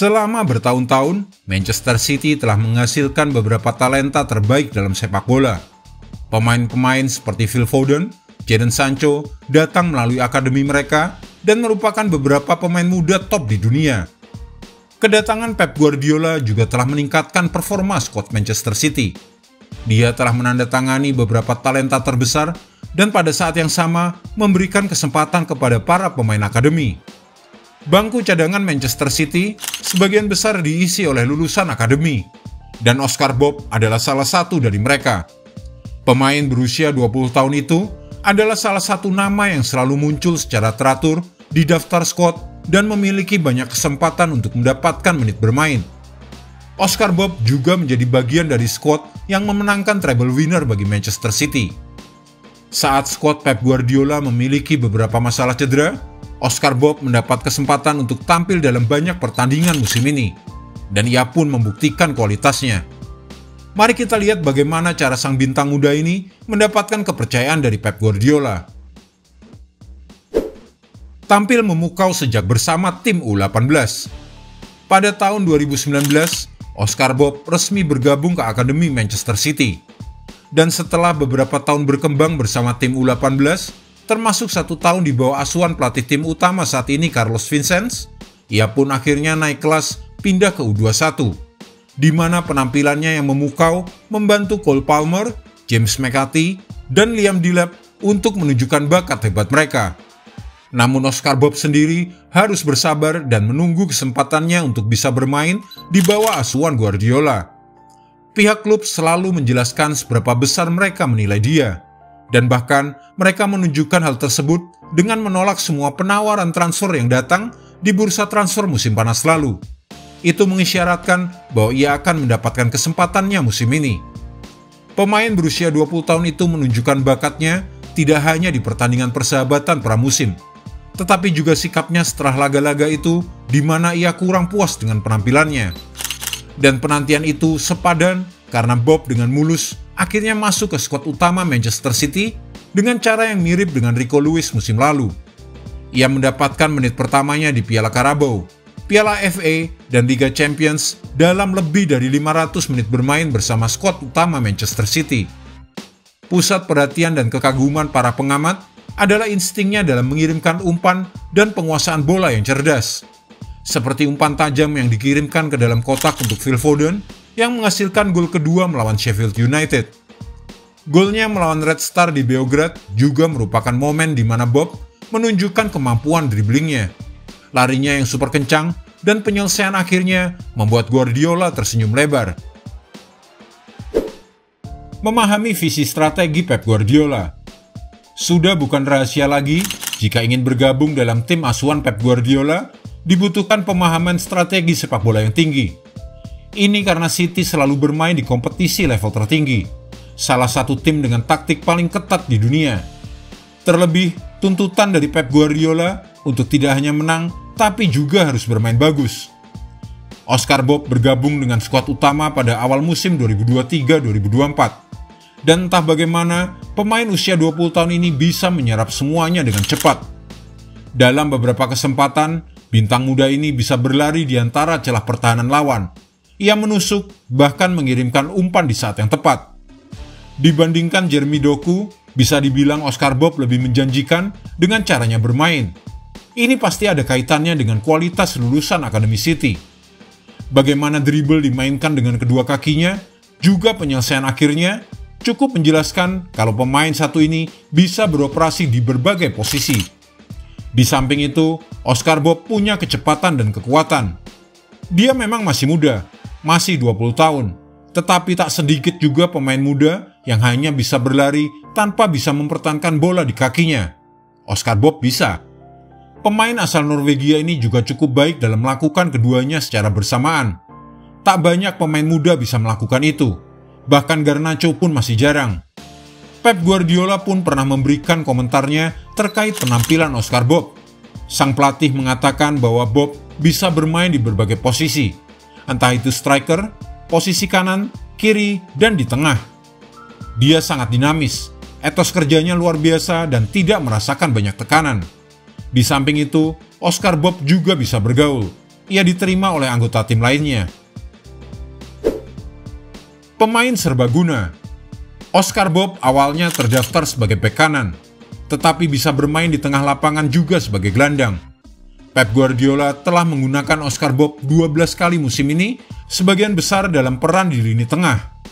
Selama bertahun-tahun, Manchester City telah menghasilkan beberapa talenta terbaik dalam sepak bola. Pemain-pemain seperti Phil Foden, Jadon Sancho datang melalui akademi mereka dan merupakan beberapa pemain muda top di dunia. Kedatangan Pep Guardiola juga telah meningkatkan performa skuad Manchester City. Dia telah menandatangani beberapa talenta terbesar dan pada saat yang sama memberikan kesempatan kepada para pemain akademi. Bangku cadangan Manchester City sebagian besar diisi oleh lulusan akademi, dan Oscar Bob adalah salah satu dari mereka. Pemain berusia 20 tahun itu adalah salah satu nama yang selalu muncul secara teratur di daftar skuad dan memiliki banyak kesempatan untuk mendapatkan menit bermain. Oscar Bob juga menjadi bagian dari skuad yang memenangkan treble winner bagi Manchester City. Saat skuad Pep Guardiola memiliki beberapa masalah cedera, Oscar Bob mendapat kesempatan untuk tampil dalam banyak pertandingan musim ini, dan ia pun membuktikan kualitasnya. Mari kita lihat bagaimana cara sang bintang muda ini mendapatkan kepercayaan dari Pep Guardiola. Tampil memukau sejak bersama tim U18. Pada tahun 2019, Oscar Bob resmi bergabung ke Akademi Manchester City. Dan setelah beberapa tahun berkembang bersama tim U18, termasuk 1 tahun di bawah asuhan pelatih tim utama saat ini Carlos Vincenz, ia pun akhirnya naik kelas pindah ke U21, di mana penampilannya yang memukau membantu Cole Palmer, James McCarthy, dan Liam Delap untuk menunjukkan bakat hebat mereka. Namun Oscar Bob sendiri harus bersabar dan menunggu kesempatannya untuk bisa bermain di bawah asuhan Guardiola. Pihak klub selalu menjelaskan seberapa besar mereka menilai dia, dan bahkan mereka menunjukkan hal tersebut dengan menolak semua penawaran transfer yang datang di bursa transfer musim panas lalu. Itu mengisyaratkan bahwa ia akan mendapatkan kesempatannya musim ini. Pemain berusia 20 tahun itu menunjukkan bakatnya tidak hanya di pertandingan persahabatan pramusim, tetapi juga sikapnya setelah laga-laga itu di mana ia kurang puas dengan penampilannya. Dan penantian itu sepadan karena Bob dengan mulus akhirnya masuk ke skuad utama Manchester City dengan cara yang mirip dengan Rico Lewis musim lalu. Ia mendapatkan menit pertamanya di Piala Carabao, Piala FA, dan Liga Champions dalam lebih dari 500 menit bermain bersama skuad utama Manchester City. Pusat perhatian dan kekaguman para pengamat adalah instingnya dalam mengirimkan umpan dan penguasaan bola yang cerdas. Seperti umpan tajam yang dikirimkan ke dalam kotak untuk Phil Foden yang menghasilkan gol kedua melawan Sheffield United. Golnya melawan Red Star di Beograd juga merupakan momen di mana Bob menunjukkan kemampuan driblingnya. Larinya yang super kencang dan penyelesaian akhirnya membuat Guardiola tersenyum lebar. Memahami visi strategi Pep Guardiola. Sudah bukan rahasia lagi, jika ingin bergabung dalam tim asuhan Pep Guardiola, dibutuhkan pemahaman strategi sepak bola yang tinggi. Ini karena City selalu bermain di kompetisi level tertinggi, salah satu tim dengan taktik paling ketat di dunia. Terlebih, tuntutan dari Pep Guardiola untuk tidak hanya menang, tapi juga harus bermain bagus. Oscar Bob bergabung dengan skuad utama pada awal musim 2023-2024. Dan entah bagaimana, pemain usia 20 tahun ini bisa menyerap semuanya dengan cepat. Dalam beberapa kesempatan, bintang muda ini bisa berlari di antara celah pertahanan lawan. Ia menusuk, bahkan mengirimkan umpan di saat yang tepat. Dibandingkan Jeremy Doku, bisa dibilang Oscar Bob lebih menjanjikan dengan caranya bermain. Ini pasti ada kaitannya dengan kualitas lulusan Akademi City. Bagaimana dribble dimainkan dengan kedua kakinya, juga penyelesaian akhirnya, cukup menjelaskan kalau pemain satu ini bisa beroperasi di berbagai posisi. Di samping itu, Oscar Bob punya kecepatan dan kekuatan. Dia memang masih muda, masih 20 tahun, tetapi tak sedikit juga pemain muda yang hanya bisa berlari tanpa bisa mempertahankan bola di kakinya. Oscar Bob bisa. Pemain asal Norwegia ini juga cukup baik dalam melakukan keduanya secara bersamaan. Tak banyak pemain muda bisa melakukan itu. Bahkan Garnacho pun masih jarang. Pep Guardiola pun pernah memberikan komentarnya terkait penampilan Oscar Bob. Sang pelatih mengatakan bahwa Bob bisa bermain di berbagai posisi, entah itu striker, posisi kanan, kiri, dan di tengah. Dia sangat dinamis, etos kerjanya luar biasa dan tidak merasakan banyak tekanan. Di samping itu, Oscar Bob juga bisa bergaul. ia diterima oleh anggota tim lainnya. Pemain serbaguna. Oscar Bob awalnya terdaftar sebagai bek kanan, tetapi bisa bermain di tengah lapangan juga sebagai gelandang. Pep Guardiola telah menggunakan Oscar Bob 12 kali musim ini, sebagian besar dalam peran di lini tengah.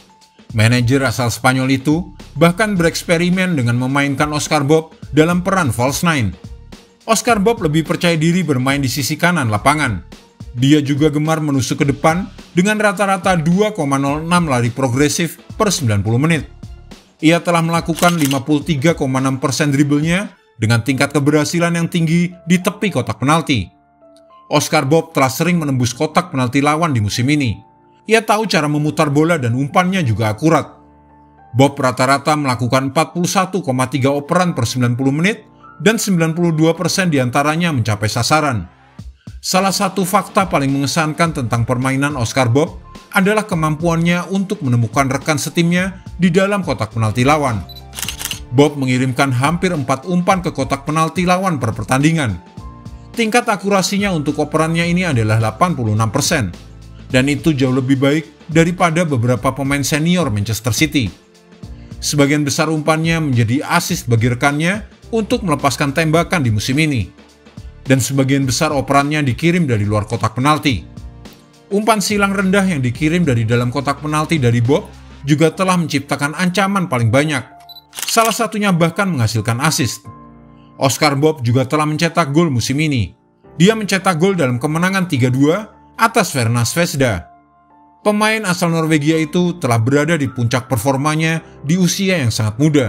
Manajer asal Spanyol itu bahkan bereksperimen dengan memainkan Oscar Bob dalam peran false nine. Oscar Bob lebih percaya diri bermain di sisi kanan lapangan. Dia juga gemar menusuk ke depan dengan rata-rata 2,06 lari progresif per 90 menit. Ia telah melakukan 53,6% dribblenya dengan tingkat keberhasilan yang tinggi di tepi kotak penalti. Oscar Bob telah sering menembus kotak penalti lawan di musim ini. Ia tahu cara memutar bola dan umpannya juga akurat. Bob rata-rata melakukan 41,3 operan per 90 menit dan 92% diantaranya mencapai sasaran. Salah satu fakta paling mengesankan tentang permainan Oscar Bob adalah kemampuannya untuk menemukan rekan setimnya di dalam kotak penalti lawan. Bob mengirimkan hampir 4 umpan ke kotak penalti lawan per pertandingan. Tingkat akurasinya untuk operannya ini adalah 86%, dan itu jauh lebih baik daripada beberapa pemain senior Manchester City. Sebagian besar umpannya menjadi assist bagi rekannya untuk melepaskan tembakan di musim ini, dan sebagian besar operannya dikirim dari luar kotak penalti. Umpan silang rendah yang dikirim dari dalam kotak penalti dari Bob juga telah menciptakan ancaman paling banyak. Salah satunya bahkan menghasilkan assist. Oscar Bob juga telah mencetak gol musim ini. Dia mencetak gol dalam kemenangan 3-2 atas Verna Zvezda. Pemain asal Norwegia itu telah berada di puncak performanya di usia yang sangat muda,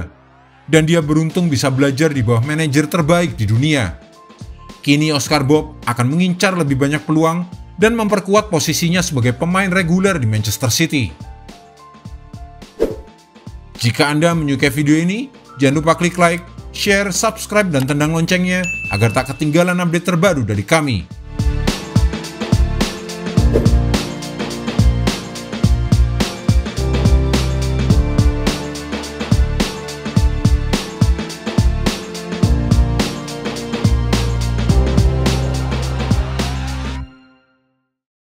dan dia beruntung bisa belajar di bawah manajer terbaik di dunia. Kini Oscar Bob akan mengincar lebih banyak peluang dan memperkuat posisinya sebagai pemain reguler di Manchester City. Jika Anda menyukai video ini, jangan lupa klik like, share, subscribe, dan tendang loncengnya agar tak ketinggalan update terbaru dari kami.